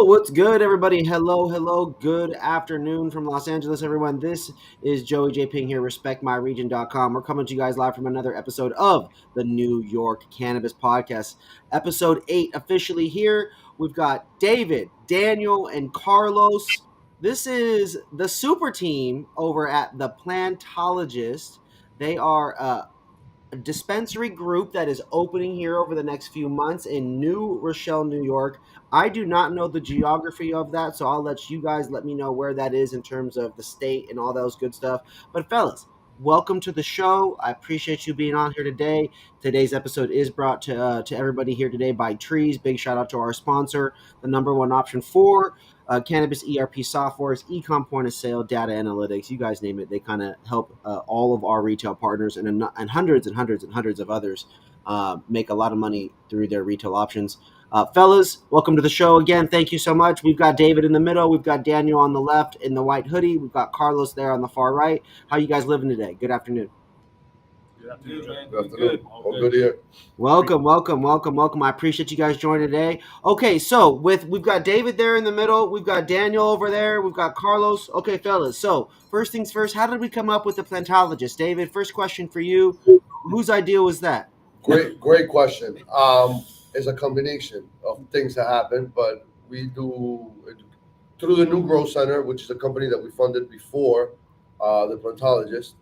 What's good, everybody? Hello. Good afternoon from Los Angeles, everyone. This is Joey J. Ping here, respectmyregion.com. We're coming to you guys live from another episode of the New York Cannabis Podcast. Episode 8 officially here. We've got David, Daniel, and Carlos. This is the super team over at the Plantologist. They are a dispensary group that is opening here over the next few months in New Rochelle, New York. I do not know the geography of that, so I'll let you guys let me know where that is in terms of the state and all those good stuff. But fellas, welcome to the show. I appreciate you being on here today. Today's episode is brought to everybody here today by Trees. Big shout out to our sponsor, the number one option for cannabis ERP softwares, e-com point of sale, data analytics, you guys name it. They kind of help all of our retail partners and hundreds and hundreds and hundreds of others make a lot of money through their retail options. Fellas, welcome to the show again. Thank you so much. We've got David in the middle. We've got Daniel on the left in the white hoodie. We've got Carlos there on the far right. How you guys living today? Good afternoon. Good afternoon, man. Good afternoon. All good here. Welcome. I appreciate you guys joining today. Okay, so we've got David there in the middle, we've got Daniel over there, we've got Carlos. Okay, fellas. So first things first, how did we come up with the Plantologist? David, first question for you. Whose idea was that? Great question. It's a combination of things that happen, but we do through the New Growth Center, which is a company that we funded before the Plantologist.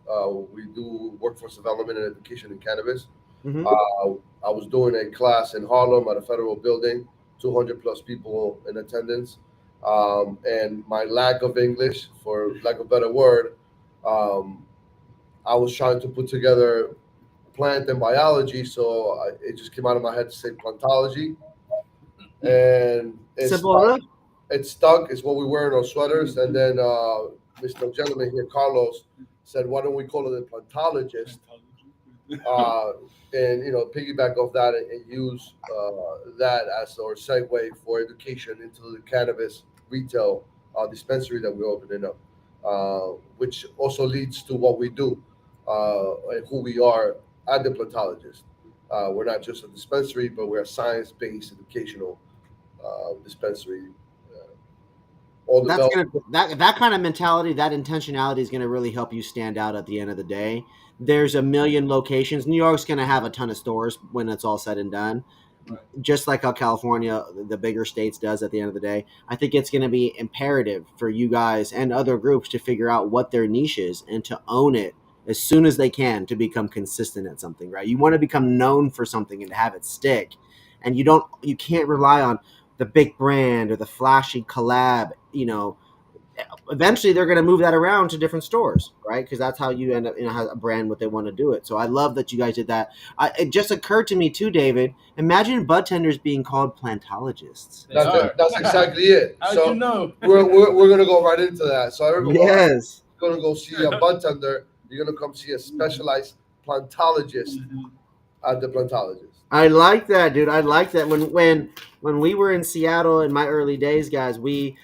We do workforce development and education in cannabis. Mm-hmm. I was doing a class in Harlem at a federal building, 200 plus people in attendance. And my lack of English, for lack of a better word, I was trying to put together plant and biology, so it just came out of my head to say plantology. And it stuck. It's what we wear in our sweaters. And then Mr. Gentleman here, Carlos, said, why don't we call it a plantologist? And piggyback off that and use that as our segue for education into the cannabis retail dispensary that we're opening up, which also leads to what we do and who we are at the Plantologist. We're not just a dispensary, but we're a science-based educational dispensary. That kind of mentality, that intentionality is going to really help you stand out at the end of the day. There's a million locations. New York's going to have a ton of stores when it's all said and done, right. Just like how California, the bigger states, does at the end of the day. I think it's going to be imperative for you guys and other groups to figure out what their niche is and to own it as soon as they can to become consistent at something, right? You want to become known for something and to have it stick. And you can't rely on the big brand or the flashy collab. Eventually they're going to move that around to different stores, right? Because that's how you end up a brand what they want to do it. So I love that you guys did that. It just occurred to me too, David. Imagine bud tenders being called plantologists. That's exactly it. How'd so you know? we're going to go right into that. So everyone, yes, going to go see a bud tender. You're going to come see a specialized plantologist at the Plantologist. I like that, dude. I like that. When we were in Seattle in my early days, guys, we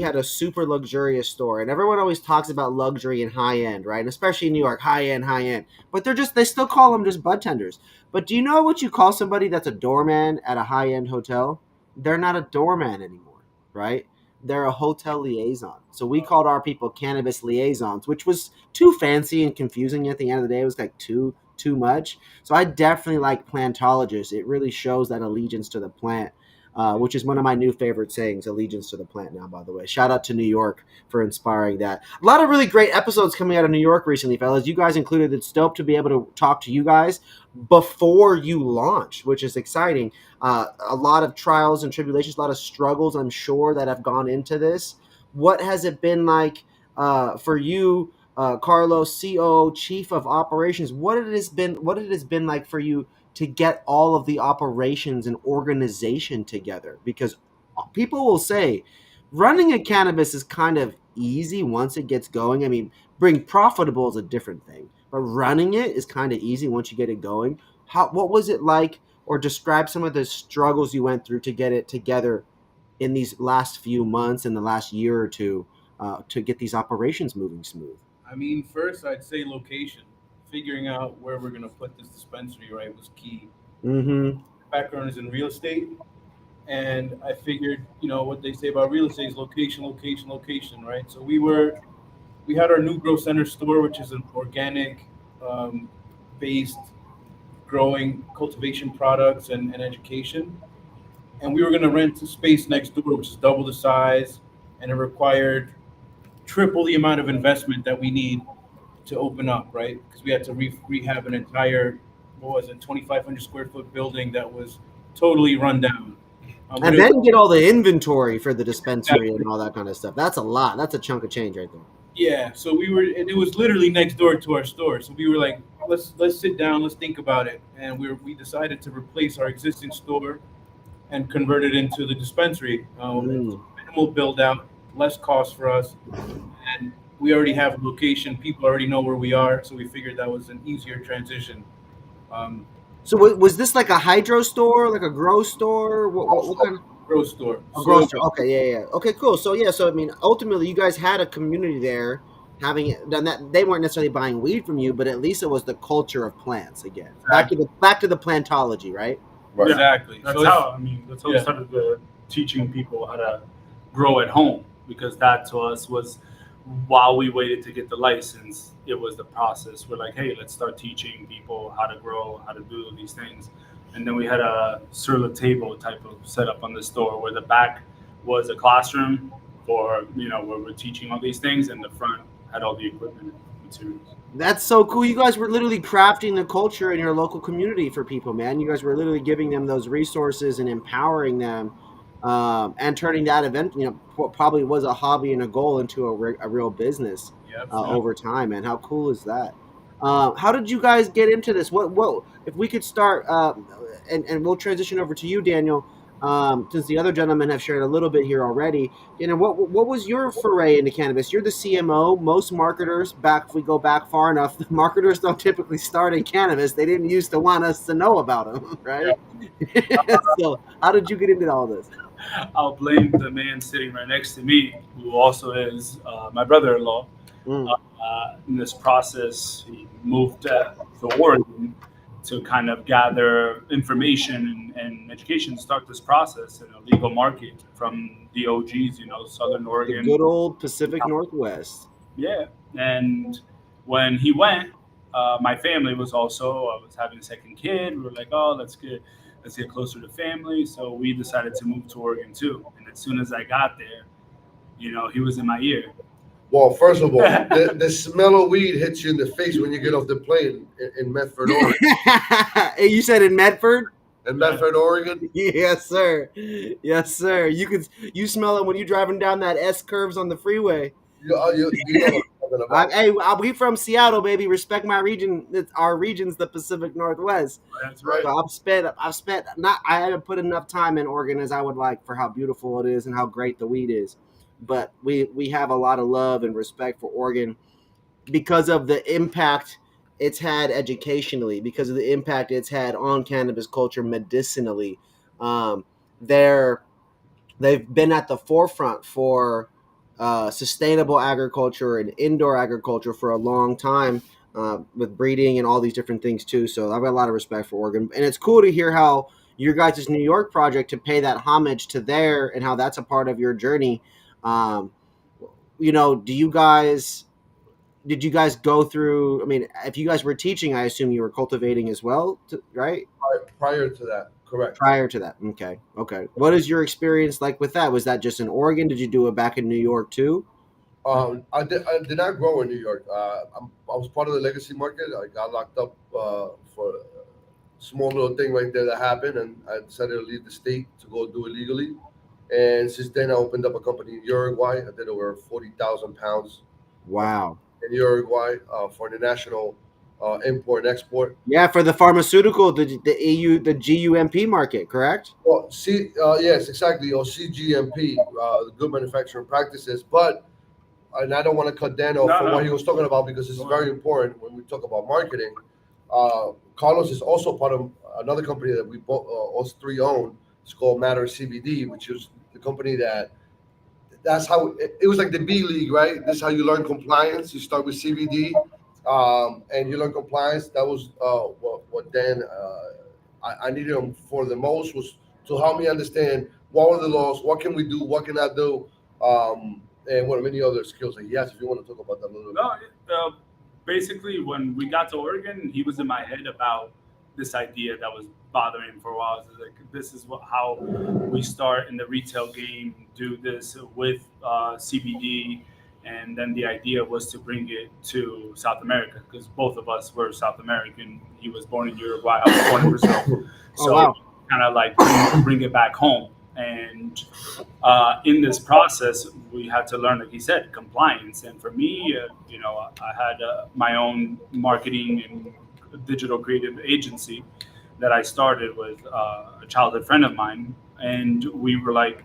had a super luxurious store, and everyone always talks about luxury and high end, right? And especially in New York, high end. But they still call them just bud tenders. But do you know what you call somebody that's a doorman at a high end hotel? They're not a doorman anymore, right? They're a hotel liaison. So we called our people cannabis liaisons, which was too fancy and confusing at the end of the day. It was like too much. So I definitely like plantologist. It really shows that allegiance to the plant, which is one of my new favorite sayings, allegiance to the plant now, by the way. Shout out to New York for inspiring that. A lot of really great episodes coming out of New York recently, fellas. You guys included. It's dope to be able to talk to you guys before you launch, which is exciting. A lot of trials and tribulations, a lot of struggles, I'm sure, that have gone into this. What has it been like for you, Carlos, COO, Chief of Operations? What it has been like for you to get all of the operations and organization together? Because people will say running a cannabis is kind of easy once it gets going. I mean, being profitable is a different thing, but running it is kind of easy once you get it going. What was it like, or describe some of the struggles you went through to get it together in these last few months, in the last year or two, to get these operations moving smooth? I mean, first I'd say location. Figuring out where we're going to put this dispensary, right, was key. Mm-hmm. Background is in real estate. And I figured, what they say about real estate is location, location, location, right? So we had our new Grow Center store, which is an organic um, based growing cultivation products and education. And we were going to rent a space next door, which is double the size, and it required triple the amount of investment that we need to open up, right? Because we had to rehab an entire, what was it, 2,500 square foot building that was totally run down. But And it was then get all the inventory for the dispensary and exactly, all that kind of stuff. That's a lot. That's a chunk of change right there. yeah. So we were, and it was literally next door to our store. So we were like, let's sit down, let's think about it, and we decided to replace our existing store and convert it into the dispensary. Mm. Minimal build out, less cost for us, and we already have a location. People already know where we are, so we figured that was an easier transition. Um, So was this like a hydro store, like a grow store? What kind of Grow store. a grow So store? Okay, yeah, yeah. Okay, cool. So yeah, so I mean, ultimately, you guys had a community there, having done that. They weren't necessarily buying weed from you, but at least it was the culture of plants again. exactly, Back to the plantology, right? Right. Yeah, exactly. that's So how I mean that's how we yeah, started teaching people how to grow at home because that to us was while we waited to get the license, it was the process. We're like, hey, let's start teaching people how to grow, how to do these things. And then we had a sur la table type of setup on the store where the back was a classroom for where we're teaching all these things, and the front had all the equipment and materials. That's so cool. You guys were literally crafting the culture in your local community for people, man. You guys were literally giving them those resources and empowering them, and turning that event, what probably was a hobby and a goal into a real business yeah, over time. Man, how cool is that? How did you guys get into this? What if we could start, and we'll transition over to you, Daniel, since the other gentlemen have shared a little bit here already. What was your foray into cannabis? You're the CMO. Most marketers, back if we go back far enough, the marketers don't typically start in cannabis. They didn't used to want us to know about them, right? So, how did you get into all this? I'll blame the man sitting right next to me, who also is my brother-in-law. Mm. In this process, he moved to Oregon to kind of gather information and education to start this process in a legal market from the OGs, Southern The Oregon. good old Pacific Northwest. Yeah. And when he went, my family was also, I was having a second kid. We were like, oh, let's get closer to family. So we decided to move to Oregon too. And as soon as I got there, he was in my ear. Well, first of all, the smell of weed hits you in the face when you get off the plane in Medford, Oregon. Hey, you said in Medford? In Medford, Oregon. Yes, sir. Yes, sir. You smell it when you're driving down that S curves on the freeway. You know what I'm talking Hey, we from Seattle, baby. Respect my region. Our region's the Pacific Northwest. That's right? right. So I've spent not. I haven't put enough time in Oregon as I would like for how beautiful it is and how great the weed is. But we have a lot of love and respect for Oregon because of the impact it's had educationally, because of the impact it's had on cannabis culture medicinally. Um, they're they've been at the forefront for sustainable agriculture and indoor agriculture for a long time, with breeding and all these different things too. So I've got a lot of respect for Oregon, and it's cool to hear how your guys' New York project to pay that homage to there and how that's a part of your journey. Um, do you guys? Did you guys go through? I mean, if you guys were teaching, I assume you were cultivating as well, right? Prior to that, correct. Prior to that, okay, okay. What is your experience like with that? Was that just in Oregon? Did you do it back in New York too? I did not grow in New York. I was part of the legacy market. I got locked up for a small little thing right there that happened, and I decided to leave the state to go do it legally. And since then, I opened up a company in Uruguay. I did over 40,000 pounds Wow. in Uruguay for international import and export. Yeah, for the pharmaceutical, the EU, the GUMP market, correct? Well, yes, exactly. Or CGMP, the good manufacturing practices. But and I don't want to cut Dan off No, from no. what he was talking about because it's Go very important when we talk about marketing. Carlos is also part of another company that we both, us three own. It's called Matter CBD, which is the company that's how it was like the B League, right? This is how you learn compliance. You start with CBD, and you learn compliance. That was what Dan I needed him for the most was to help me understand what are the laws, what can we do, what can I do, and what many other skills that he has. If you want to talk about that a little bit. No, basically, when we got to Oregon, he was in my head about this idea that was bothering him for a while. It's like, this is how we start in the retail game, do this with CBD. And then the idea was to bring it to South America because both of us were South American. He was born in Uruguay, I was born in Brazil. Oh, So wow. kind of like bring it back home. And in this process, we had to learn, like he said, compliance. And for me, I had my own marketing and digital creative agency that I started with a childhood friend of mine. And we were like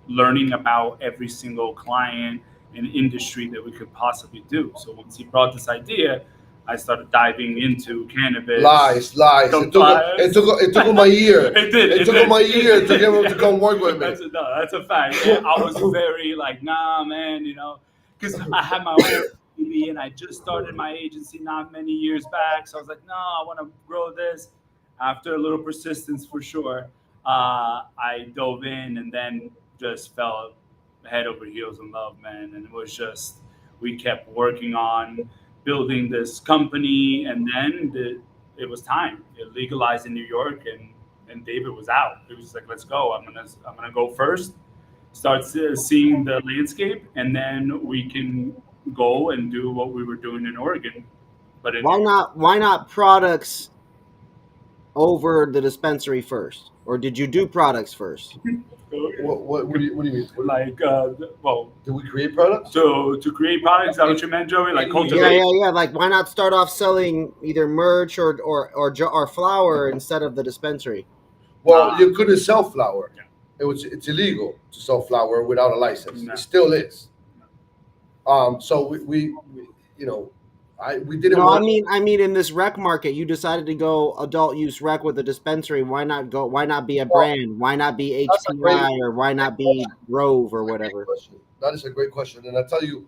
learning about every single client and industry that we could possibly do. So once he brought this idea, I started diving into cannabis. Lies. It took him a year. It did. It took him a year to get him to come work with me. That's a fact. And I was very like, nah, man, because I had my own TV and I just started my agency not many years back. So I was like, no, I want to grow this. After a little persistence, for sure, I dove in and then just fell head over heels in love, man. And it was just, we kept working on building this company, and then it was time. It legalized in New York, and David was out. It was just like, let's go. I'm gonna go first, start seeing the landscape, and then we can go and do what we were doing in Oregon. But Why not products over the dispensary first, or did you do products first? What do you mean? like well, Did we create products? so to create products, is that what you meant, Joey? Like Yeah, cultivate. yeah. Like, why not start off selling either merch or flour instead of the dispensary? Well, you couldn't sell flour. Yeah. It's illegal to sell flour without a license. No. It still is. So we we didn't No, want. I mean, in this rec market, you decided to go adult use rec with a dispensary. Why not go? Why not be a brand? Why not be That's a great- HCI or why not be Grove or whatever? Question. That is a great question, and I tell you,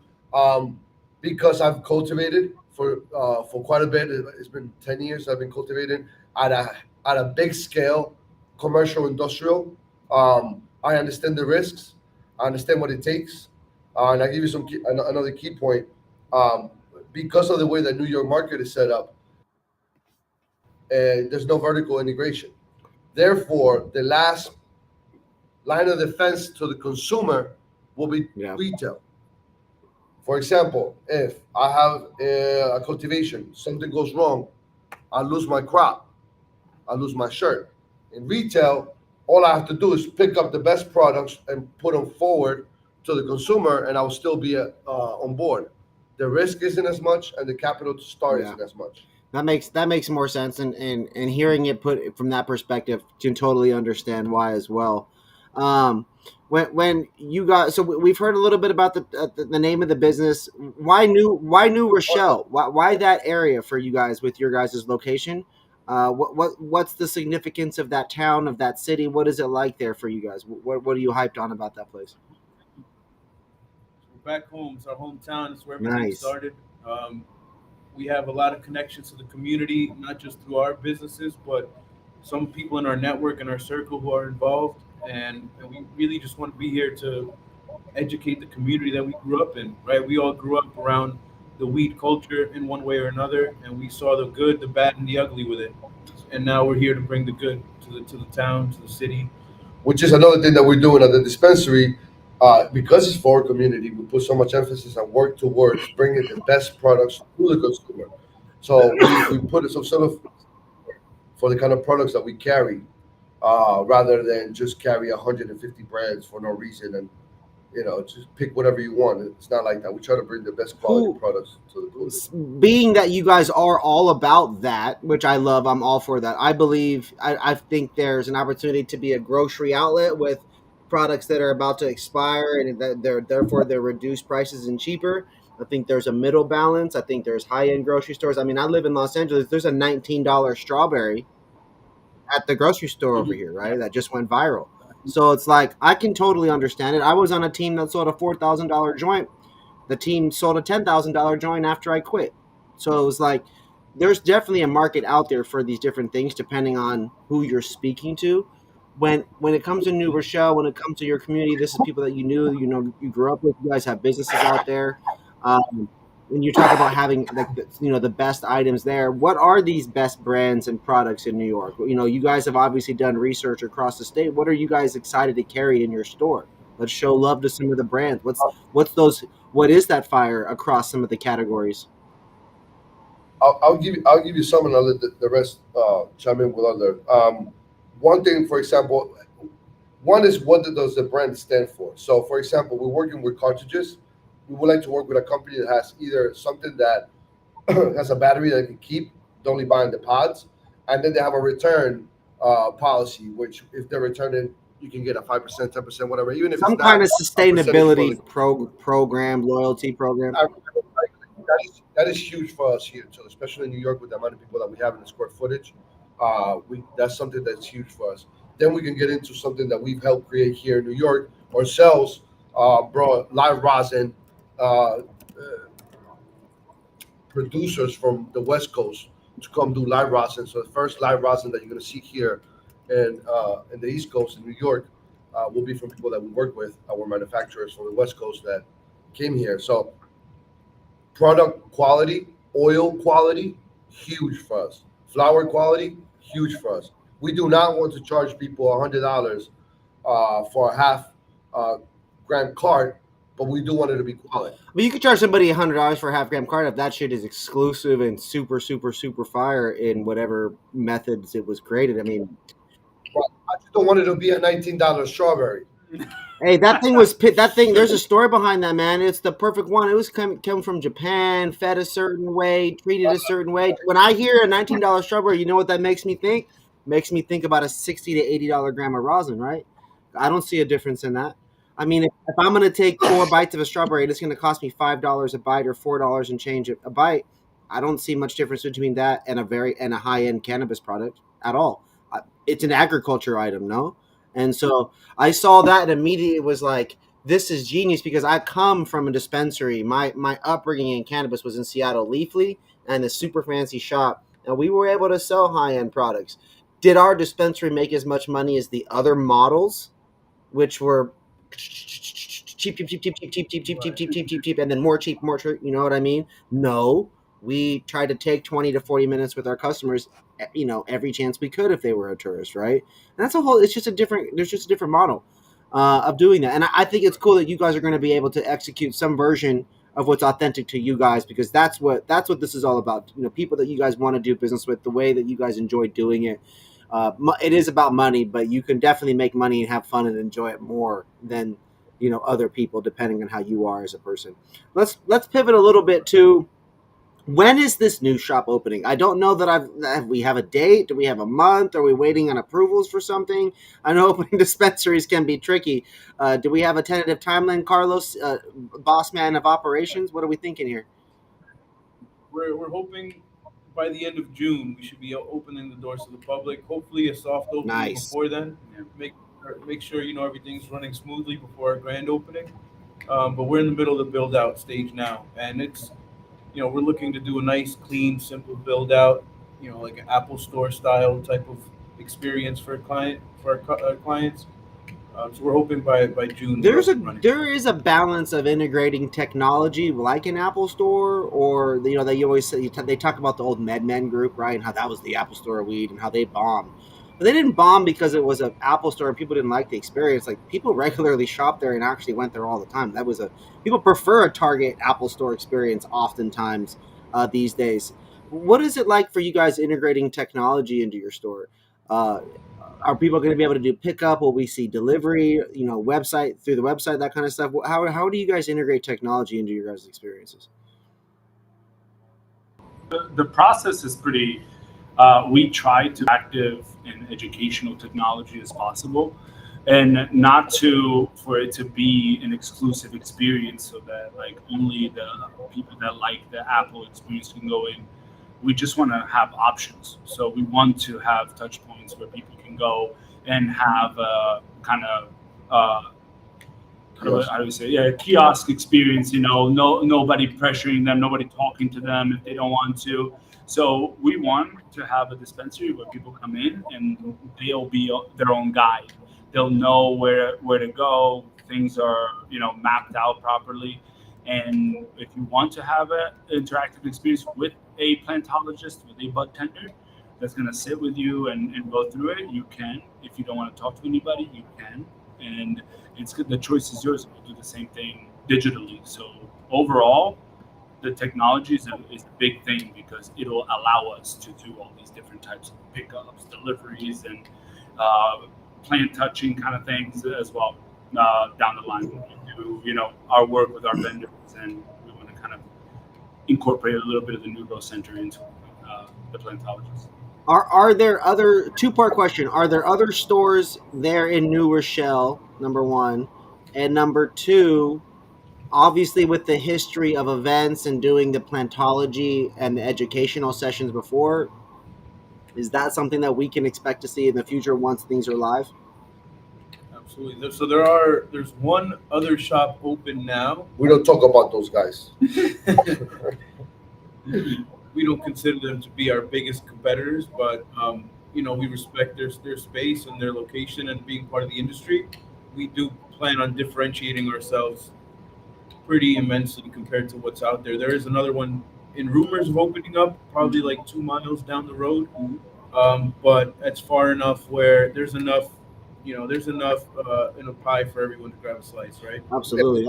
because I've cultivated for quite a bit. It's been 10 years. I've been cultivating at a big scale, commercial, industrial. I understand the risks. I understand what it takes, and I give you another key point. Because of the way the New York market is set up, there's no vertical integration. Therefore, the last line of defense to the consumer will be Yeah. retail. For example, if I have a cultivation, something goes wrong, I lose my crop, I lose my shirt. In retail, all I have to do is pick up the best products and put them forward to the consumer, and I will still be on board. The risk isn't as much, and the capital to start Yeah. isn't as much. That makes more sense, and hearing it put from that perspective, can totally understand why as well. When you got, so we've heard a little bit about the name of the business. Why New Rochelle? Why that area for you guys with your guys' location? What's the significance of that town, of that city? What is it like there for you guys? What are you hyped on about that place? We're back home. It's our hometown. It's where everything Nice. started. We have a lot of connections to the community, not just through our businesses, but some people in our network and our circle who are involved. And we really just want to be here to educate the community that we grew up in, right? We all grew up around the weed culture in one way or another, and we saw the good, the bad, and the ugly with it. And now we're here to bring the good to the town, to the city. Which is another thing that we're doing at the dispensary. Because it's for our community, we put so much emphasis on work towards bringing the best products to the consumer. So we put some sort of for the kind of products that we carry, rather than just carry 150 brands for no reason and just pick whatever you want. It's not like that. We try to bring the best quality Who- products to the consumer. Being that you guys are all about that, which I love, I'm all for that. I think there's an opportunity to be a grocery outlet with products that are about to expire and that they're reduced prices and cheaper. I think there's a middle balance. I think there's high end grocery stores. I mean, I live in Los Angeles. There's a $19 strawberry at the grocery store over here, right? That just went viral. So it's like, I can totally understand it. I was on a team that sold a $4,000 joint. The team sold a $10,000 joint after I quit. So it was like, there's definitely a market out there for these different things depending on who you're speaking to. when it comes to New Rochelle, when it comes to your community, this is people that you knew, you grew up with. You guys have businesses out there. When you talk about having like the best items there, what are these best brands and products in New York? You guys have obviously done research across the state. What are you guys excited to carry in your store? Let's show love to some of the brands. What is that fire across some of the categories? I'll give you some, and I'll let the rest chime in with other. One thing, for example, one is what does the brand stand for? So, for example, we're working with cartridges. We would like to work with a company that has either something that has a battery that can keep, they're only buying the pods, and then they have a return policy, which if they're returning, you can get a 5%, 10%, whatever, even if it's Some kind not of a percentage for the sustainability program, loyalty program. that is huge for us here too, especially in New York with the amount of people that we have in the square footage. That's something that's huge for us. Then we can get into something that we've helped create here in New York ourselves, bro. Live rosin uh, producers from the West Coast to come do live rosin. So the first live rosin that you're going to see here in the East Coast in New York will be from people that we work with, our manufacturers from the West Coast that came here. So product quality, oil quality, huge for us. Flower quality, huge for us. We do not want to charge people $100 for a half uh, gram cart, but we do want it to be quality. But you could charge somebody $100 for a half gram card if that shit is exclusive and super, super, super fire in whatever methods it was created. I mean, But I just don't want it to be a $19 strawberry. hey, that thing was that thing. There's a story behind that, man. It's the perfect one. It was come from Japan, fed a certain way, treated a certain way. When I hear a $19 strawberry, you know what that makes me think? Makes me think about a $60 to $80 gram of rosin, right? I don't see a difference in that. I mean, if I'm going to take 4 bites of a strawberry, and it's going to cost me $5 a bite or $4 and change a bite. I don't see much difference between that and a high end cannabis product at all. It's an agriculture item, no? And so I saw that and immediately was like, this is genius because I come from a dispensary. My upbringing in cannabis was in Seattle, Leafly, and a super fancy shop, and we were able to sell high end products. Did our dispensary make as much money as the other models, which were cheap, cheap, cheap, cheap, cheap, cheap, cheap, cheap, cheap, cheap, cheap, cheap, cheap, and then more cheap, more cheap? You know what I mean? No, we tried to take 20 to 40 minutes with our customers, every chance we could if they were a tourist, right? And that's a whole. There's just a different model of doing that, and I think it's cool that you guys are going to be able to execute some version of what's authentic to you guys because that's what this is all about. People that you guys want to do business with, the way that you guys enjoy doing it. It is about money, but you can definitely make money and have fun and enjoy it more than other people, depending on how you are as a person. Let's pivot a little bit to when is this new shop opening? I don't know that we have a date. Do we have a month? Are we waiting on approvals for something? I know opening dispensaries can be tricky. Do we have a tentative timeline, Carlos, boss man of operations? What are we thinking here? We're hoping by the end of June we should be opening the doors to the public. Hopefully, a soft opening Nice. before then. Make sure everything's running smoothly before our grand opening. But we're in the middle of the build out stage now, and it's we're looking to do a nice, clean, simple build out. Like an Apple Store style type of experience for our clients. So we're hoping by June. we're up and running. There is a balance of integrating technology like an Apple Store, or they always say they talk about the old MedMen group, right, and how that was the Apple Store of weed and how they bombed. But they didn't bomb because it was an Apple Store and people didn't like the experience. Like people regularly shop there and actually went there all the time. People prefer a Target Apple Store experience oftentimes these days. What is it like for you guys integrating technology into your store? Uh, are people going to be able to do pickup? Will we see delivery? Website through the website, that kind of stuff. How do you guys integrate technology into your guys' experiences? The process is pretty. We try to be active in educational technology as possible, and not for it to be an exclusive experience, so that like only the people that like the Apple experience can go in. We just want to have options. So we want to have touch points where people can go and have a kind of how do we say, kiosk experience. No, nobody pressuring them, nobody talking to them if they don't want to. So we want to have a dispensary where people come in and they'll be their own guide. They'll know where to go. Things are mapped out properly. And if you want to have an interactive experience with a plantologist, with a bud tender that's going to sit with you and go through it, you can. If you don't want to talk to anybody, you can. And it's good. The choice is yours. We'll do the same thing digitally. So overall, the technology is a big thing because it'll allow us to do all these different types of pickups, deliveries, and plant touching kind of things as well down the line. We do, our work with our vendors, and we want to kind of incorporate a little bit of the New Growth Center into the plantologist. Are there other two-part question? Are there other stores there in New Rochelle? Number one, and number two, obviously with the history of events and doing the plantology and the educational sessions before, is that something that we can expect to see in the future once things are live? Absolutely. So there's one other shop open now. We don't talk about those guys. We don't consider them to be our biggest competitors, but we respect their space and their location and being part of the industry. We do plan on differentiating ourselves pretty immensely compared to what's out there. There is another one in rumors of opening up, probably like 2 miles down the road, but it's far enough where there's enough in a pie for everyone to grab a slice, right? Absolutely.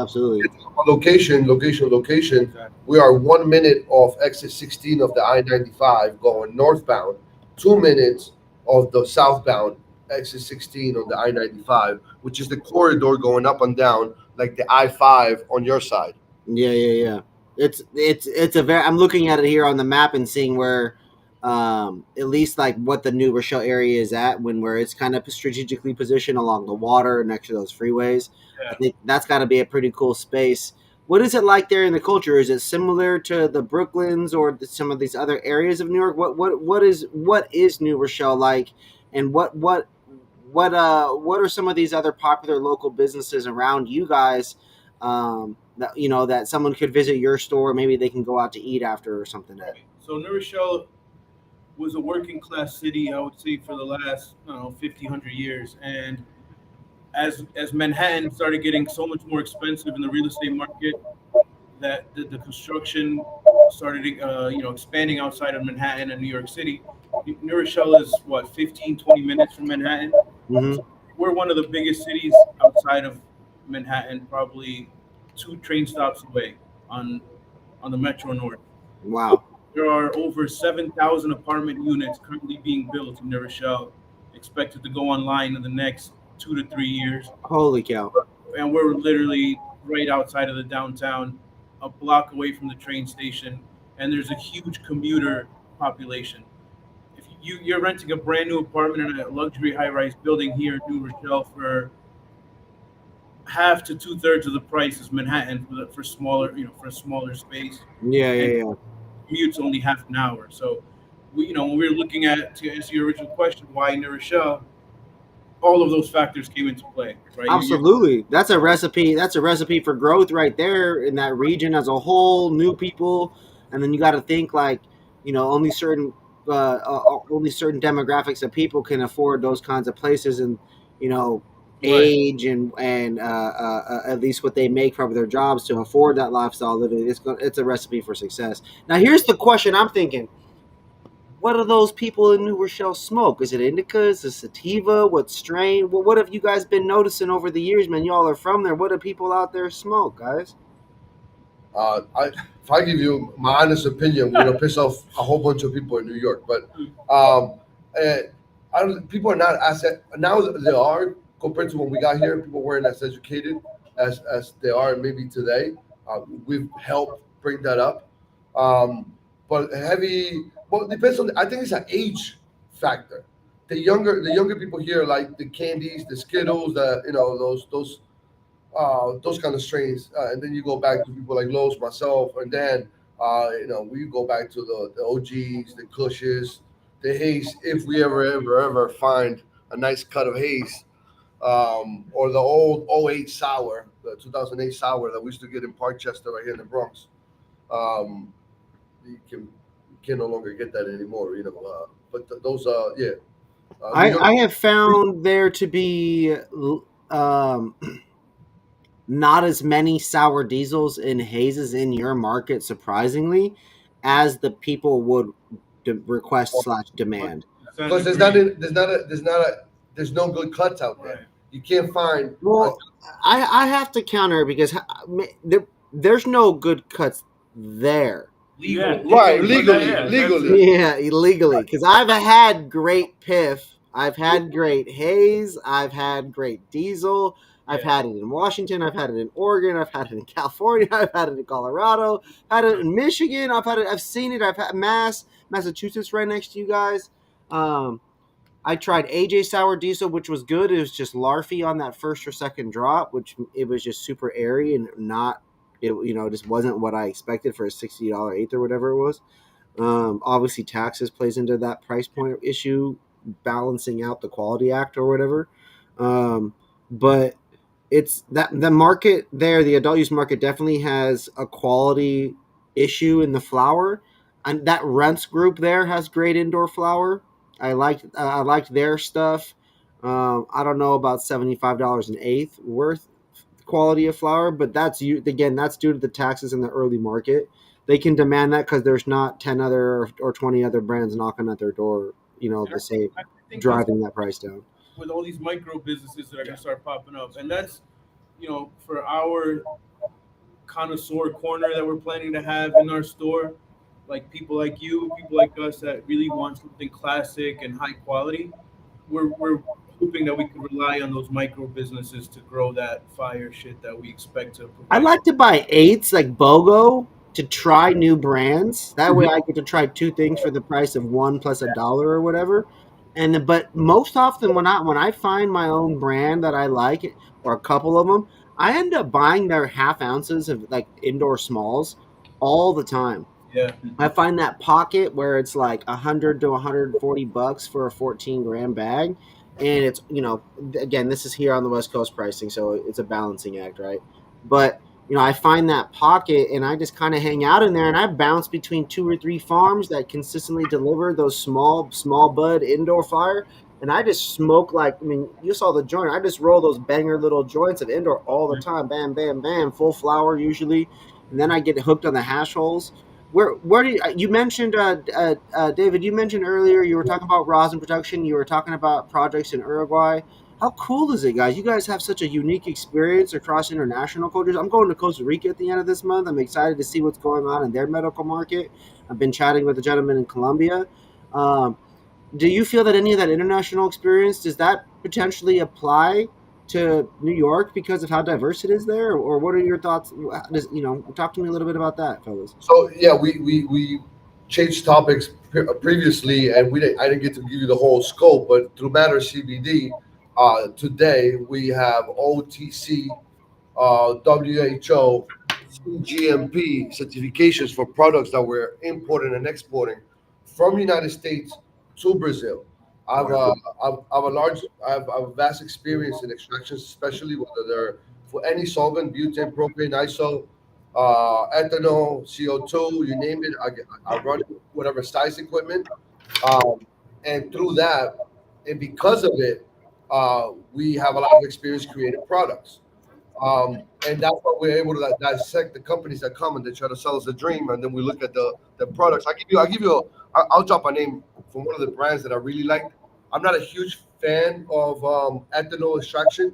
Location. Exactly. We are 1 minute off exit 16 of the I-95 going northbound, 2 minutes of the southbound exit 16 on the I-95, which is the corridor going up and down like the I-5 on your side. Yeah. It's a very. I'm looking at it here on the map and seeing where, at least like what the New Rochelle area is at where it's kind of strategically positioned along the water next to those freeways. Yeah. I think that's got to be a pretty cool space. What is it like there in the culture? Is it similar to the Brooklyns or some of these other areas of New York? What is New Rochelle like, and what are some of these other popular local businesses around you guys? That someone could visit your store, maybe they can go out to eat after or something. So New Rochelle was a working class city, I would say, for the last 50, 100 years. And as Manhattan started getting so much more expensive in the real estate market, that the construction started expanding outside of Manhattan and New York City. New Rochelle is 15, 20 minutes from Manhattan. Mm-hmm. We're one of the biggest cities outside of Manhattan, probably 2 train stops away on the Metro North. Wow. There are over 7,000 apartment units currently being built in New Rochelle, expected to go online in the next 2 to 3 years. Holy cow. And we're literally right outside of the downtown, a block away from the train station, and there's a huge commuter population. If you're renting a brand new apartment in a luxury high-rise building here in New Rochelle for half to 2/3 of the price is Manhattan for smaller, for a smaller space. Yeah. Commute's only half an hour. So when we were looking at, to answer your original question, why New Rochelle, all of those factors came into play, right? Absolutely. That's a recipe for growth right there in that region as a whole, new people. And then you got to think like, only certain demographics of people can afford those kinds of places, and age and at least what they make from their jobs to afford that lifestyle living. It's a recipe for success. Now here's the question I'm thinking: what do those people in New Rochelle smoke? Is it indica? Is it sativa? What strain? What have you guys been noticing over the years, man? Y'all are from there. What do people out there smoke, guys? If I give you my honest opinion, we're gonna piss off a whole bunch of people in New York. But people are not as now they are compared to when we got here. People weren't as educated as they are maybe today. We've helped bring that up. But well, it depends on. I think it's an age factor. The younger people here like the candies, the Skittles, those kind of strains, and then you go back to people like Los, myself, and then we go back to the OGs, the Kushes, the Haze, if we ever find a nice cut of Haze, or the old '08 sour, the 2008 sour that we used to get in Parkchester right here in the Bronx. You can can no longer get that anymore. But those yeah. I, New York, I have found there to be um, not as many sour diesels and hazes in your market, surprisingly, as the people would request slash demand. because there's no good cuts out there. Right. You can't find. Well, I have to counter because there's no good cuts there. Legal, Right, legally. legally. Yeah, illegally. Because I've had great piff. I've had great haze. I've had great diesel. I've had it in Washington. I've had it in Oregon. I've had it in California. I've had it in Colorado. Had it in Michigan. I've had it. I've seen it. I've had Massachusetts, right next to you guys. I tried AJ Sour Diesel, which was good. It was just larfy on that first or second drop, which it was just super airy and not. It just wasn't what I expected for a $60 eighth or whatever it was. Obviously, taxes plays into that price point issue, balancing out the quality act or whatever. But it's that the market there, the adult use market, definitely has a quality issue in the flower, and that Rents group there has great indoor flower. I liked their stuff. I don't know about $75 an eighth worth quality of flower, but that's due to the taxes in the early market. They can demand that because there's not 10 other or 20 other brands knocking at their door, the same, I think driving that price down. with all these micro businesses that are going to start popping up, and that's for our connoisseur corner that we're planning to have in our store, like people like you, people like us that really want something classic and high quality. We're hoping that we can rely on those micro businesses to grow that fire shit that we expect to provide. I like to buy eights like BOGO to try new brands. That way I get to try two things for the price of one plus $1 or whatever. But most often when I find my own brand that I like, or a couple of them, I end up buying their half ounces of like indoor smalls all the time. Yeah. I find that pocket where it's like $100 to $140 for a 14-gram bag, and it's again, this is here on the West Coast pricing, so it's a balancing act, right? But I find that pocket, and I just kind of hang out in there, and I bounce between 2 or 3 farms that consistently deliver those small bud indoor fire, and I just smoke you saw the joint. I just roll those banger little joints of indoor all the time, bam, bam, bam, full flower usually, and then I get hooked on the hash holes. Where do you mentioned David? You mentioned earlier you were talking about rosin production. You were talking about projects in Uruguay. How cool is it, guys? You guys have such a unique experience across international cultures. I'm going to Costa Rica at the end of this month. I'm excited to see what's going on in their medical market. I've been chatting with a gentleman in Colombia. Do you feel that any of that international experience, does that potentially apply to New York because of how diverse it is there, or what are your thoughts? Talk to me a little bit about that, fellas. So yeah, we changed topics previously, and I didn't get to give you the whole scope, but through Matter CBD, today we have OTC, WHO, GMP certifications for products that we're importing and exporting from the United States to Brazil. I have a vast experience in extractions, especially whether they're for any solvent, butane, propane, iso, ethanol, CO2, you name it. I run whatever size equipment, and through that, and because of it, we have a lot of experience creating products. And that's why we're able to dissect the companies that come and they try to sell us a dream, and then we look at the products. I'll drop a name from one of the brands that I really like. I'm not a huge fan of ethanol extraction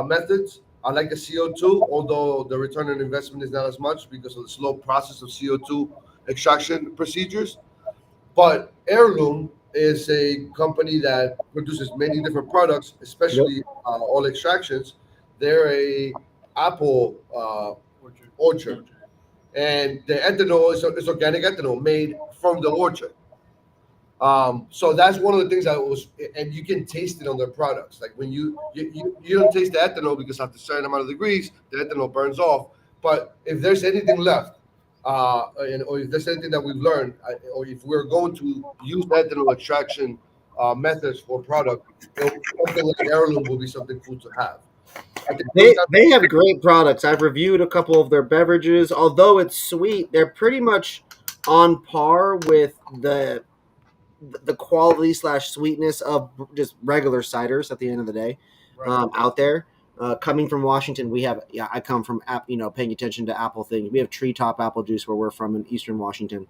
methods. I like the CO2, although the return on investment is not as much because of the slow process of CO2 extraction procedures. But Heirloom is a company that produces many different products, especially oil extractions. They're a apple orchard, and the ethanol is organic ethanol made from the orchard. So that's one of the things and you can taste it on their products. Like when you don't taste the ethanol because after a certain amount of degrees, the ethanol burns off. But if there's anything left, or if there's anything that we've learned, or if we're going to use ethanol extraction methods for product, something like Heirloom will be something cool to have. They have great products. I've reviewed a couple of their beverages. Although it's sweet, they're pretty much on par with the quality slash sweetness of just regular ciders at the end of the day. Right. Out there. Coming from Washington, we have I come from paying attention to apple things. We have treetop apple juice where we're from in Eastern Washington,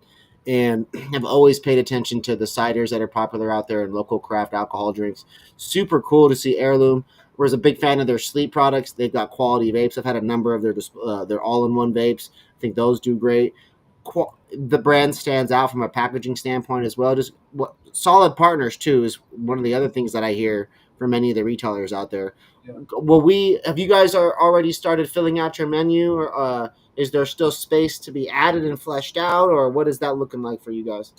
and have always paid attention to the ciders that are popular out there and local craft alcohol drinks. Super cool to see Heirloom. Was a big fan of their sleep products. They've got quality vapes. I've had a number of their all-in-one vapes. I think those do great. The brand stands out from a packaging standpoint as well. Just solid partners too is one of the other things that I hear from many of the retailers out there. Yeah. Have you guys already started filling out your menu, or is there still space to be added and fleshed out, or what is that looking like for you guys?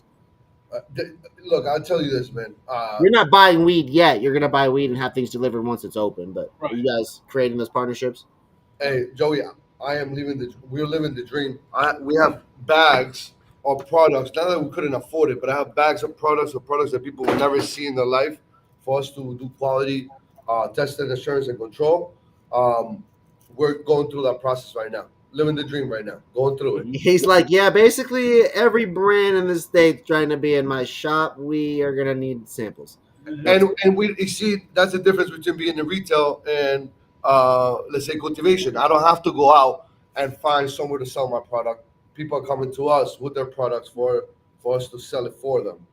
Look, I'll tell you this, man. You're not buying weed yet. You're gonna buy weed and have things delivered once it's open. But Right. are you guys creating those partnerships? Hey, Joey, we're living the dream. We have bags of products. Not that we couldn't afford it, but I have bags of products that people will never see in their life for us to do quality testing, assurance, and control. We're going through that process right now. Living the dream right now. Going through it. He's like, yeah, basically every brand in the state trying to be in my shop, we are gonna need samples. And we you see that's the difference between being in retail and let's say cultivation. I don't have to go out and find somewhere to sell my product. People are coming to us with their products for us to sell it for them.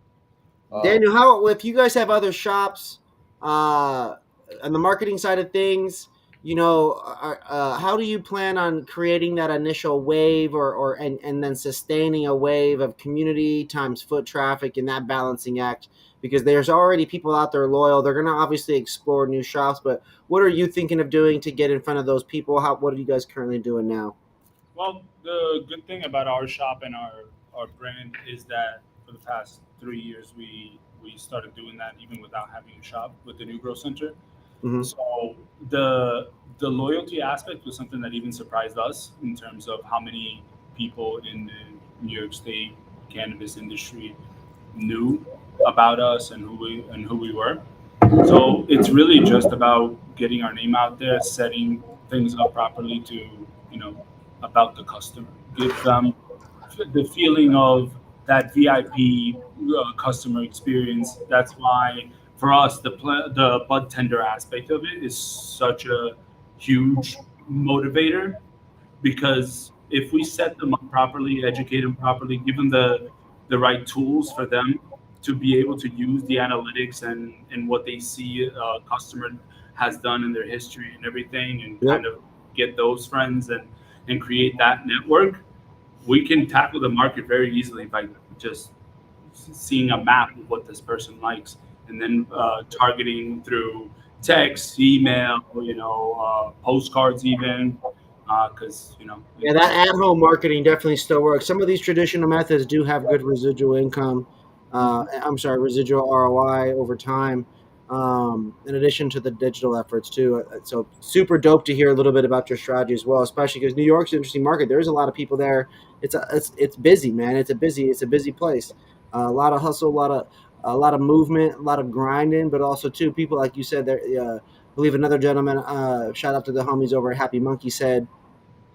Daniel, how if you guys have other shops on the marketing side of things, how do you plan on creating that initial wave and then sustaining a wave of community times foot traffic and that balancing act? Because there's already people out there loyal. They're going to obviously explore new shops, but what are you thinking of doing to get in front of those people? What are you guys currently doing now? Well, the good thing about our shop and our brand is that for the past 3 years, we started doing that even without having a shop with the new growth center. Mhm. So the loyalty aspect was something that even surprised us in terms of how many people in the New York State cannabis industry knew about us and who we were. So it's really just about getting our name out there, setting things up properly to about the customer, give them the feeling of that VIP customer experience. That's why for us the bud tender aspect of it is such a huge motivator, because if we set them up properly, educate them properly, give them the right tools for them to be able to use the analytics and what they see a customer has done in their history and everything, and Yep. kind of get those friends and create that network, we can tackle the market very easily by just seeing a map of what this person likes, and then targeting through text, email, postcards, even because Yeah, that at-home marketing definitely still works. Some of these traditional methods do have good residual income. Residual ROI over time. In addition to the digital efforts too. So super dope to hear a little bit about your strategy as well, especially because New York's an interesting market. There's a lot of people there. It's busy, man. It's a busy place. A lot of hustle, a lot of movement, a lot of grinding, but also too people like you said there. I believe another gentleman. Shout out to the homies over at Happy Monkey said.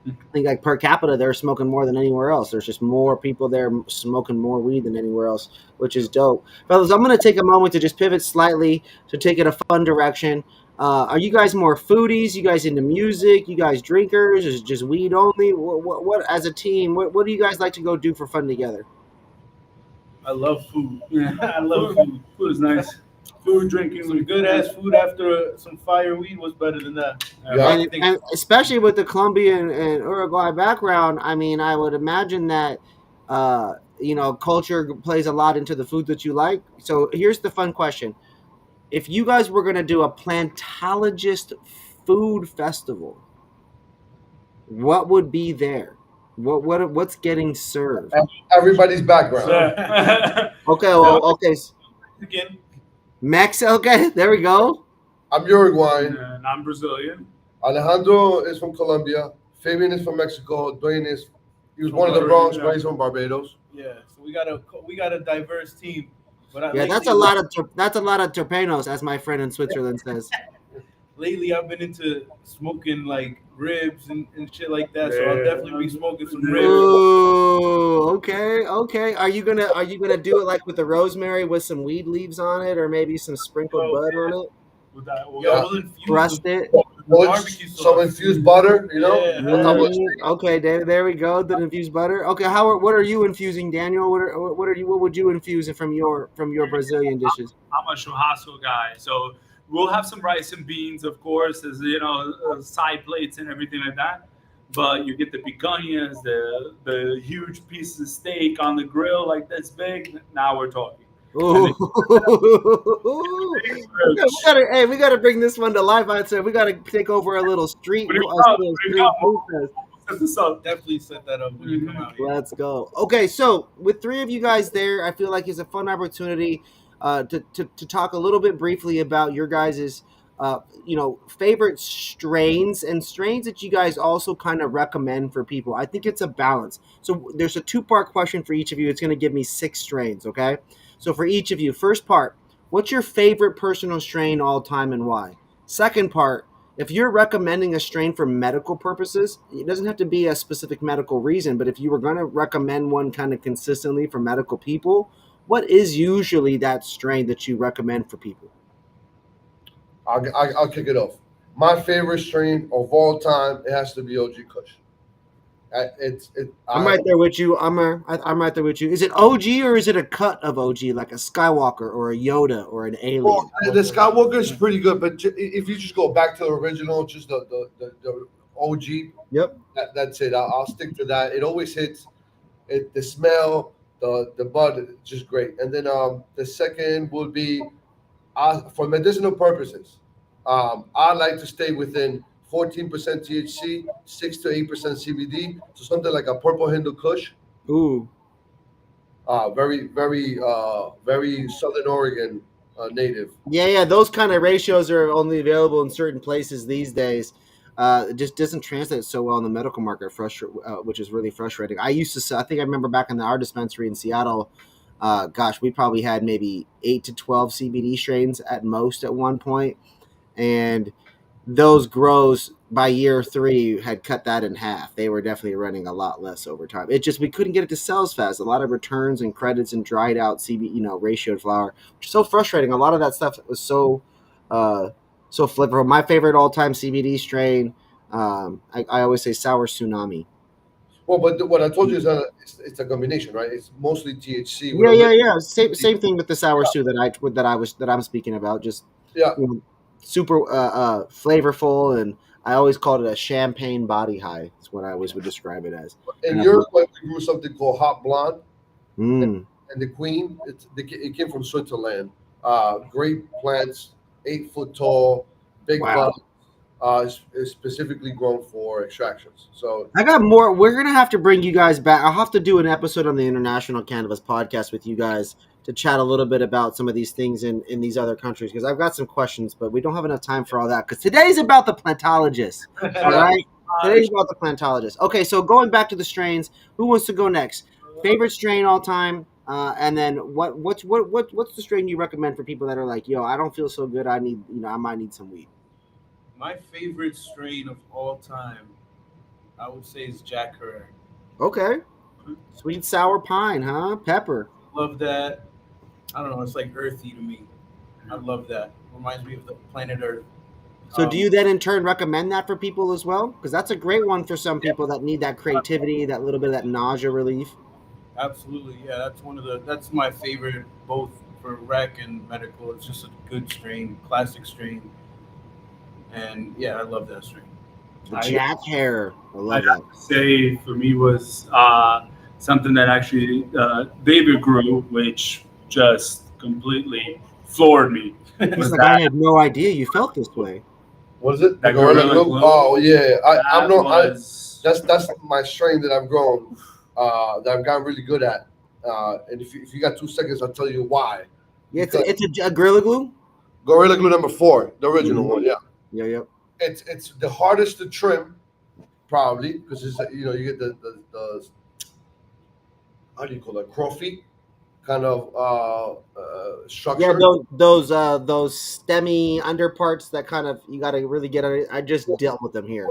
I think like per capita, they're smoking more than anywhere else. There's just more people there smoking more weed than anywhere else, which is dope. Fellas, I'm going to take a moment to just pivot slightly to take it a fun direction. Are you guys more foodies? You guys into music? You guys drinkers? Is it just weed only? What as a team, what do you guys like to go do for fun together? I love food. I love food. Food is nice. Food, drinking, Some good ass food after some fire weed was better than that. Yeah. And especially with the Colombian and Uruguay background, I mean, I would imagine that culture plays a lot into the food that you like. So here's the fun question: if you guys were going to do a Plantologist food festival, what would be there? What's getting served? Everybody's background. Yeah. Okay, okay, Again, Mexico. Okay, there we go. I'm Uruguayan. And I'm Brazilian. Alejandro is from Colombia. Fabian is from Mexico. Dwayne he was born in the Bronx, but he's from Barbados. yeah. So we got a diverse team. But Yeah, that's a lot of terpenos, as my friend in Switzerland says. lately I've been into smoking like ribs and shit like that. So I'll definitely be smoking some ribs. Ooh, okay. Are you gonna do it like with the rosemary with some weed leaves on it, or maybe some sprinkled butter on it? With that, Yeah, we'll infuse Crust the it. barbecue Some sauce. infused butter, Yeah. on top of Okay, there we go. The infused butter. Okay, what are you infusing, Daniel? What would you infuse from your Brazilian dishes? I'm a churrasco guy, so we'll have some rice and beans, of course, as side plates and everything like that. But you get the picanhas, the huge piece of steak on the grill like this big. Now we're talking. And then Ooh. We gotta bring this one to life. I'd say we gotta take over a little street, when a you come, little when you street come, food fest. Set this up. Definitely set that up when you come out here. Let's go. Okay, so with three of you guys there, I feel like it's a fun opportunity to talk a little bit briefly about your guys's favorite strains and strains that you guys also kind of recommend for people. I think it's a balance. So there's a two-part question for each of you. It's going to give me 6 strains, okay? So for each of you, first part, what's your favorite personal strain all time and why? Second part, if you're recommending a strain for medical purposes, it doesn't have to be a specific medical reason, but if you were going to recommend one kind of consistently for medical people, what is usually that strain that you recommend for people? I'll kick it off. My favorite strain of all time, it has to be OG Kush. I'm right there with you. I'm right there with you. Is it OG or is it a cut of OG, like a Skywalker or a Yoda or an Alien? Well, the Skywalker is pretty good, but if you just go back to the original, just the OG, Yep. that's it. I'll stick to that. It always hits. The smell, the bud, just great. And then the second would be for medicinal purposes. I like to stay within 14% THC, 6 to 8% CBD. So something like a Purple Hindu Kush. Ooh. Very Southern Oregon native. Yeah. Those kind of ratios are only available in certain places these days. It just doesn't translate so well in the medical market, which is really frustrating. I think I remember back in our dispensary in Seattle, gosh, we probably had maybe 8 to 12 CBD strains at most at one point, and those grows by year 3 had cut that in half. They were definitely running a lot less over time. It just we couldn't get it to sell as fast. A lot of returns and credits and dried out CBD, ratioed flower, which is so frustrating. A lot of that stuff was so flavorful. My favorite all time CBD strain, I always say sour tsunami. Well, but what I told you is that it's a combination, right? It's mostly THC. Yeah. Same thing with the sour stew that I'm speaking about. Just Yeah. Super flavorful, and I always called it a champagne body high. That's what I always would describe it as. In Europe, we grew something called Hot Blonde, Mm. and the Queen. It came from Switzerland. Great plants, 8 foot tall, big Wow. bud. Is specifically grown for extractions. So I got more. We're gonna have to bring you guys back. I'll have to do an episode on the International Cannabis Podcast with you guys to chat a little bit about some of these things in these other countries, because I've got some questions, but we don't have enough time for all that because today's about the Plantologist. All right, today's about the Plantologist. Okay, so going back to the strains, who wants to go next? Favorite strain all time, and then what's the strain you recommend for people that are like, yo, I don't feel so good. I might need some weed. My favorite strain of all time, I would say, is Jack Herrera. Okay. Sweet sour pine, huh? Pepper. Love that. I don't know. It's like earthy to me. I love that. Reminds me of the planet Earth. So do you then in turn recommend that for people as well? Because that's a great one for some people that need that creativity, that little bit of that nausea relief. Absolutely, yeah. That's my favorite, both for rec and medical. It's just a good strain, classic strain, and yeah, I love that strain. The Jack hair. I love I'd that. have to say for me was something that actually David grew, which just completely floored me. He's Was like, I had no idea you felt this way. what is it? That The Gorilla Gorilla Glue? Glue? Oh yeah, I'm that not. was That's my strain that I've grown, that I've gotten really good at. And if you got 2 seconds, I'll tell you why. Yeah, it's a Gorilla Glue. Gorilla Glue number 4, the original Mhm. one. Yeah, Yeah. it's the hardest to trim, probably because it's you get the how do you call that, craw feet, kind of Yeah, structure. those STEMmy underparts that kind of you got to really get on it. I just dealt with them here.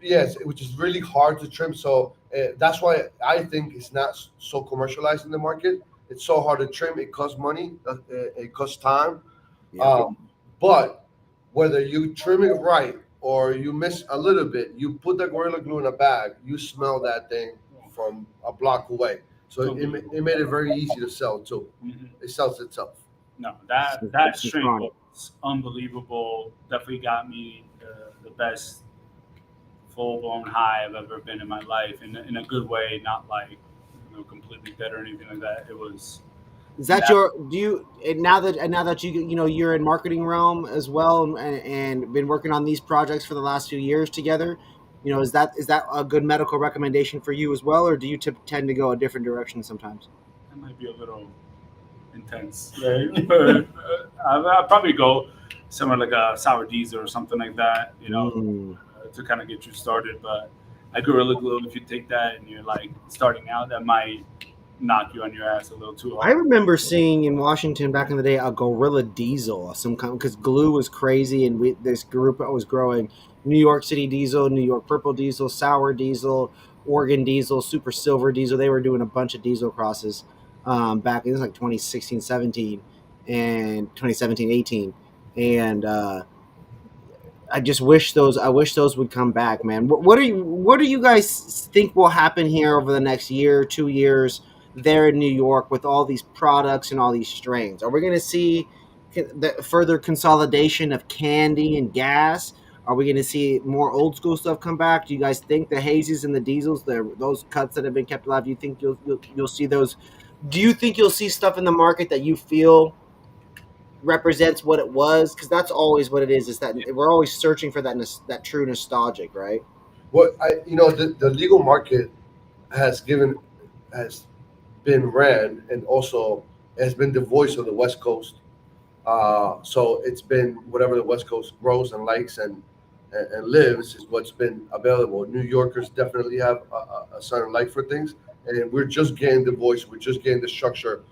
Yes, which is really hard to trim. So that's why I think it's not so commercialized in the market. It's so hard to trim. It costs money. It costs time. Yeah. Um, but whether you trim it right or you miss a little bit, you put the Gorilla Glue in a bag, you smell that thing from a block away. So it made it very easy to sell too. Mhm. It sells itself. No, that strain was unbelievable. Definitely got me the best full blown high I've ever been in my life, in a good way, not like completely dead or anything like that. It was. Is that Yeah. do you and now that you're in marketing realm as well and been working on these projects for the last few years together, is that a good medical recommendation for you as well, or do you tend to go a different direction sometimes? That might be a little intense, right? But I'll probably go somewhere like a sour diesel or something like that, Mm. to kind of get you started. But I Gorilla Glue, if you take that and you're like starting out, that might knock you on your ass a little too I hard. remember seeing in Washington back in the day a Gorilla Diesel, some kind, because glue was crazy, and this group was growing New York City Diesel, New York Purple Diesel, Sour Diesel, Oregon Diesel, Super Silver Diesel. They were doing a bunch of diesel crosses back in like 2016, 17, and 2017, 18, and I wish those would come back, man. What do you guys think will happen here over the next year, 2 years there in New York with all these products and all these strains? Are we going to see the further consolidation of candy and gas? Are we going to see more old school stuff come back? Do you guys think the hazies and the diesels, those cuts that have been kept alive, do you think you'll see those? Do you think you'll see stuff in the market that you feel represents what it was, because that's always what it is that we're always searching for that true nostalgic, right? What the legal market has given has been ran and also has been the voice of the West Coast. So it's been whatever the West Coast grows and likes and lives is what's been available. New Yorkers definitely have a certain like for things, and we're just getting the voice. We're just getting the structure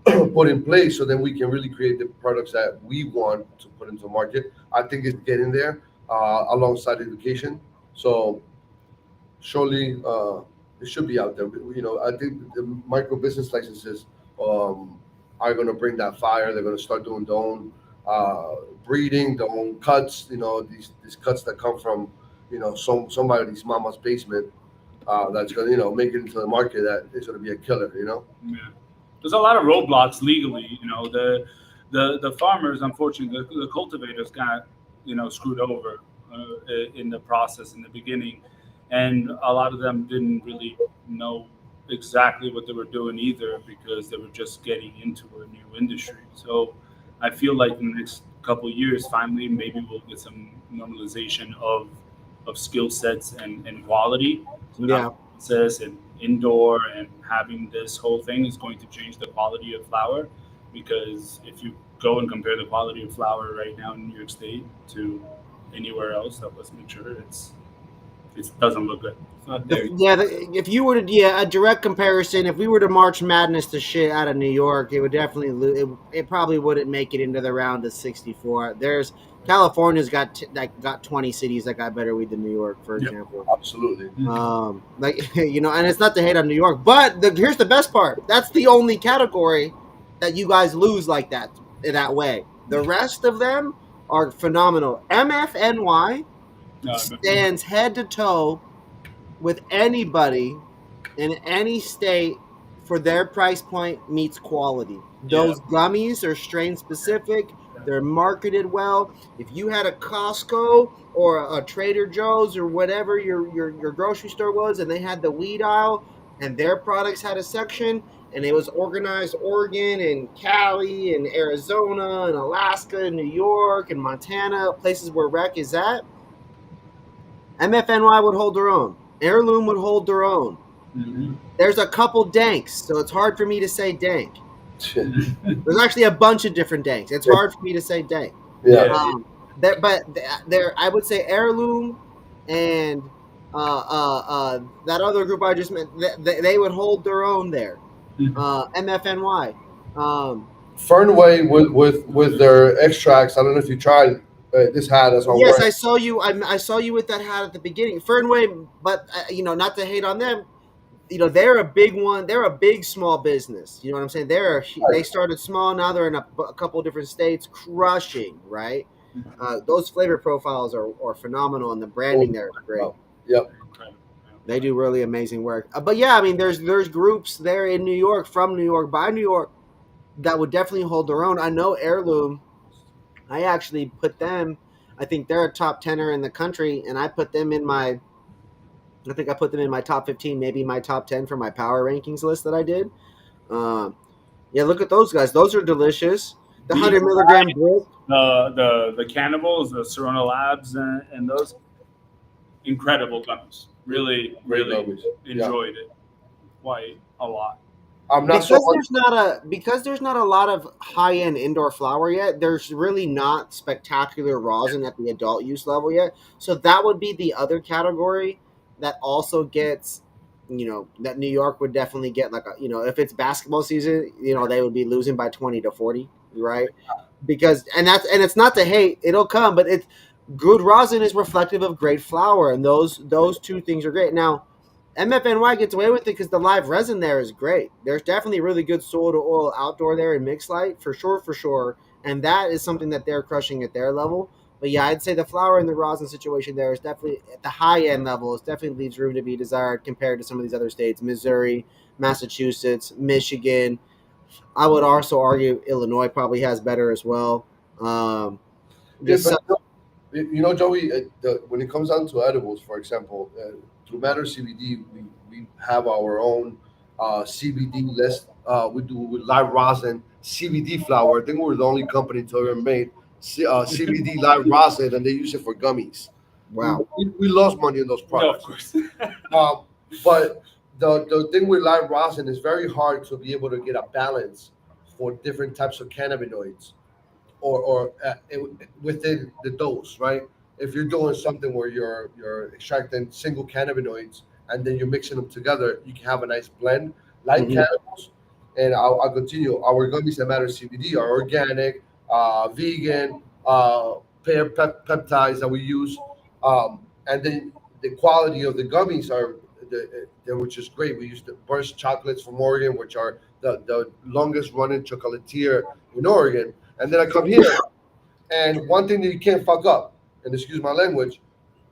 put in place, so then we can really create the products that we want to put into the market. I think it's getting there alongside education. So surely it should be out there. I think the micro business licenses are going to bring that fire. They're going to start doing their own breeding, their own cuts. These cuts that come from somebody's mama's basement. That's going to make it into the market. That is going to be a killer. Yeah. There's a lot of roadblocks legally. The farmers, unfortunately, the cultivators got screwed over in the process in the beginning, and a lot of them didn't really know exactly what they were doing either, because they were just getting into a new industry. So I feel like in the next couple of years, finally, maybe we'll get some normalization of skill sets and quality. So Yeah. process and indoor, and having this whole thing is going to change the quality of flower, because if you go and compare the quality of flower right now in New York State to anywhere else that was mature, it doesn't look good. It's not there. Yeah, if you were to a direct comparison, if we were to March Madness the shit out of New York, it would definitely it probably wouldn't make it into the round of 64. There's California's got 20 cities that got better weed than New York, for Yep. example. Absolutely. And it's not to hate on New York, but here's the best part. That's the only category that you guys lose like that way. The rest of them are phenomenal. MFNY stands head to toe with anybody in any state for their price point meets quality. Those gummies are strain specific. They're marketed well. If you had a Costco or a Trader Joe's or whatever your grocery store was, and they had the weed aisle and their products had a section, and it was organized Oregon and Cali and Arizona and Alaska and New York and Montana, places where rec is at, MFNY would hold their own. Heirloom would hold their own. Mhm. There's a couple danks, so it's hard for me to say dank. There's actually a bunch of different danks. It's hard for me to say dank. Yeah. I would say Heirloom and that other group I just meant, they would hold their own there. MFNY. Um, Fernway with their extracts. I don't know if you tried. This hat as I'm yes, wearing. I saw you. I saw you with that hat at the beginning, Fernway. But not to hate on them. They're a big one. They're a big small business. You know what I'm saying? They started small. Now they're in a couple of different states, crushing. Right. Those flavor profiles are phenomenal, and the branding there is great. Yep. Incredible. They do really amazing work. But yeah, I mean, there's groups there in New York, from New York, by New York, that would definitely hold their own. I know Heirloom. I actually put them. I think they're a top tenner in the country, and I put them in my. I think I put them in my top 15, maybe my top 10 for my power rankings list that I did. Um, yeah, look at those guys. Those are delicious. The These 100 milligram brick. the cannibals, the Serona Labs, and those incredible gummies. Really, Great really gummies. Yeah. enjoyed it quite a lot. I'm not so much. Because there's not a lot of high end indoor flower yet. There's really not spectacular rosin at the adult use level yet. So that would be the other category that also gets, that New York would definitely get, like if it's basketball season, they would be losing by 20 to 40, right? Because and it's not to hate, it'll come, but it's good rosin is reflective of great flower, and those two things are great. Now MFNY gets away with it because the live resin there is great. There's definitely really good soil to oil outdoor there in mixed light, for sure. And that is something that they're crushing at their level. But yeah, I'd say the flower and the rosin situation there is definitely at the high end level. It definitely leaves room to be desired compared to some of these other states, Missouri, Massachusetts, Michigan. I would also argue Illinois probably has better as well. Yeah, Just but Joey, when it comes down to edibles, for example, through Matter CBD, we have our own CBD list. We do with live rosin CBD flower. I think we're the only company to ever made CBD live rosin, and they use it for gummies. wow. We lost money on those No, of products. course. But the thing with live rosin is very hard to be able to get a balance for different types of cannabinoids within the dose, right? If you're doing something where you're extracting single cannabinoids and then you're mixing them together, you can have a nice blend like Mhm. cannabis. And I'll continue. Our gummies that matter CBD are organic, vegan, peptides that we use, and then the quality of the gummies are which is great. We use the burst chocolates from Oregon, which are the longest running chocolatier in Oregon. And then I come here, and one thing that you can't fuck up, and excuse my language,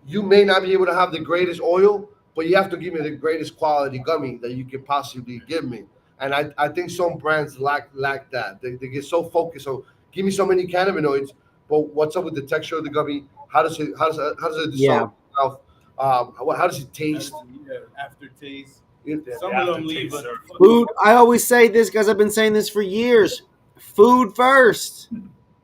you may not be able to have the greatest oil, but you have to give me the greatest quality gummy that you can possibly give me. And I think some brands lack that. They get so focused on give me so many cannabinoids, but what's up with the texture of the gummy? How does it dissolve Yeah. in your mouth? How does it taste? Aftertaste. It- Some of them leave a Food. I always say this because I've been saying this for years. Food first.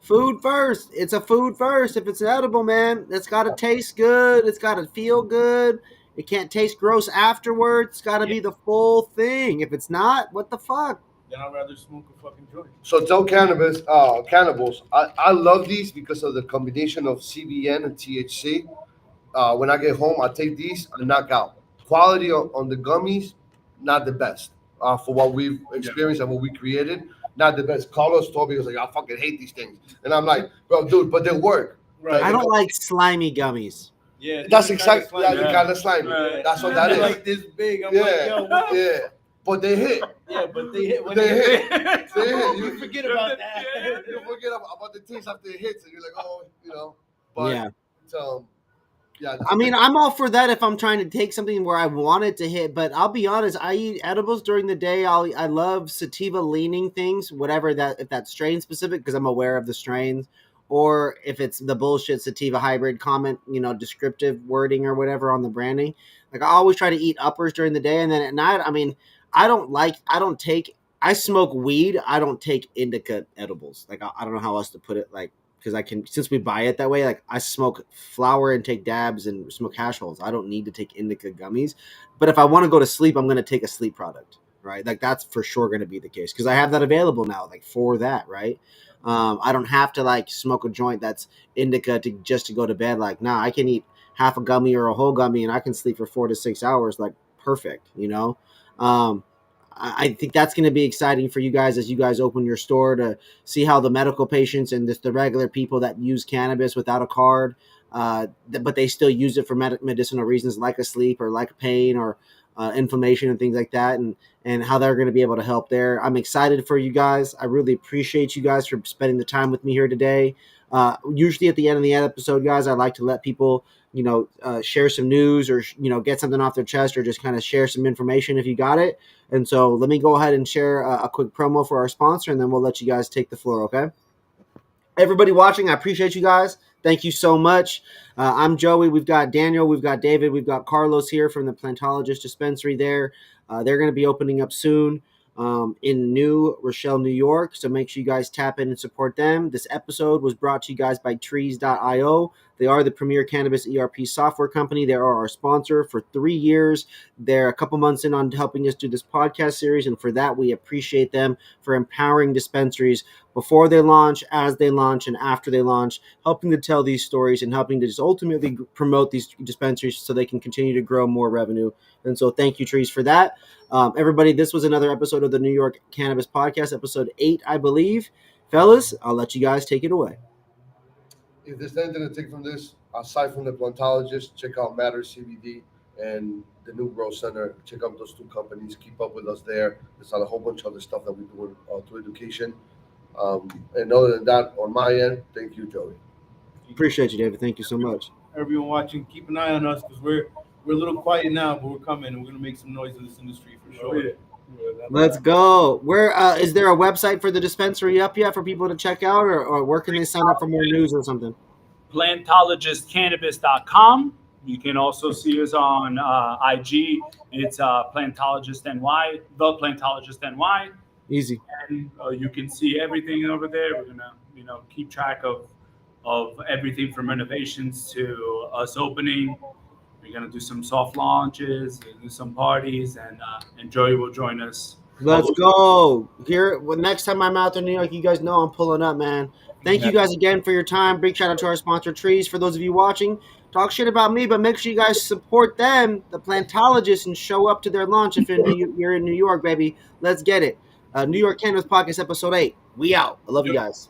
Food first. It's a food first. If it's edible, man, it's got to taste good. It's got to feel good. It can't taste gross afterwards. It's got to be the full thing. If it's not, what the fuck? Then I'd rather smoke a fucking joint. So tell cannibals. I love these because of the combination of CBN and THC. When I get home, I take these and knock out. Quality on the gummies, not the best. For what we've experienced and what we created, not the best. Carlos told me, he was like, I fucking hate these things. And I'm like, bro, dude, but they work. Right. I don't like slimy gummies. Yeah. That's these are kinda exactly slimy. the kind of slimy. Right. That's what that They're is. like this big. I'm like, Yeah, yo, what the yeah. But they hit. Yeah, but they hit when They they hit. hit. They hit. You forget about that. You forget about the taste after it hits, and you're like, oh. But Yeah. yeah. I mean, I'm all for that if I'm trying to take something where I want it to hit, but I'll be honest, I eat edibles during the day. I love sativa leaning things, whatever that, if that's strain specific, because I'm aware of the strains, or if it's the bullshit sativa hybrid comment, descriptive wording or whatever on the branding. Like I always try to eat uppers during the day, and then at night, I mean, I smoke weed. I don't take indica edibles. Like I don't know how else to put it. Like because I can, since we buy it that way, like I smoke flower and take dabs and smoke hash holes. I don't need to take indica gummies. But if I want to go to sleep, I'm going to take a sleep product, right? Like that's for sure going to be the case because I have that available now, like for that, right? I don't have to like smoke a joint that's indica to go to bed. Like, nah, I can eat half a gummy or a whole gummy and I can sleep for 4 to 6 hours, like perfect, Um, I think that's going to be exciting for you guys as you guys open your store to see how the medical patients and the regular people that use cannabis without a card, but they still use it for medicinal reasons like a sleep or like pain or inflammation and things like that, and how they're going to be able to help there. I'm excited for you guys. I really appreciate you guys for spending the time with me here today. Usually at the end of the episode, guys, I like to let people share some news or get something off their chest or just kind of share some information if you got it. And so let me go ahead and share a quick promo for our sponsor, and then we'll let you guys take the floor, okay? Everybody watching, I appreciate you guys. Thank you so much. I'm Joey. We've got Daniel. We've got David. We've got Carlos here from the Plantologist dispensary there. They're going to be opening up soon in New Rochelle, New York. So make sure you guys tap in and support them. This episode was brought to you guys by Trees.io. They are the premier cannabis ERP software company. They are our sponsor for 3 years. They're a couple months in on helping us do this podcast series, and for that, we appreciate them for empowering dispensaries before they launch, as they launch, and after they launch, helping to tell these stories and helping to just ultimately promote these dispensaries so they can continue to grow more revenue. And so thank you, Trees, for that. Everybody, this was another episode of the New York Cannabis Podcast, episode 8, I believe. Fellas, I'll let you guys take it away. If there's anything to take from this, aside from the Plantologist, check out Matter CBD and the New Grow Center. Check out those 2 companies. Keep up with us there. There's a whole bunch of other stuff that we do through education. And other than that, on my end, thank you, Joey. Appreciate you, David. Thank you so much. Everyone watching, keep an eye on us because we're a little quiet now, but we're coming and we're gonna make some noise in this industry for sure. Let's go. Where is there a website for the dispensary up yet for people to check out, or where can they sign up for more news or something? Plantologistcannabis.com. You can also see us on IG. It's Plantologist NY, the Plantologist NY. Easy. And you can see everything over there. We're gonna, keep track of everything from renovations to us opening. We're gonna do some soft launches, do some parties, and Joey will join us. Let's go. Here, next time I'm out there in New York, you guys know I'm pulling up, man. Thank you guys again for your time. Big shout out to our sponsor, Trees. For those of you watching, talk shit about me, but make sure you guys support them, the Plantologists, and show up to their launch if you're in New York, baby. Let's get it. New York Cannabis Podcast, episode 8. We out. I love you guys.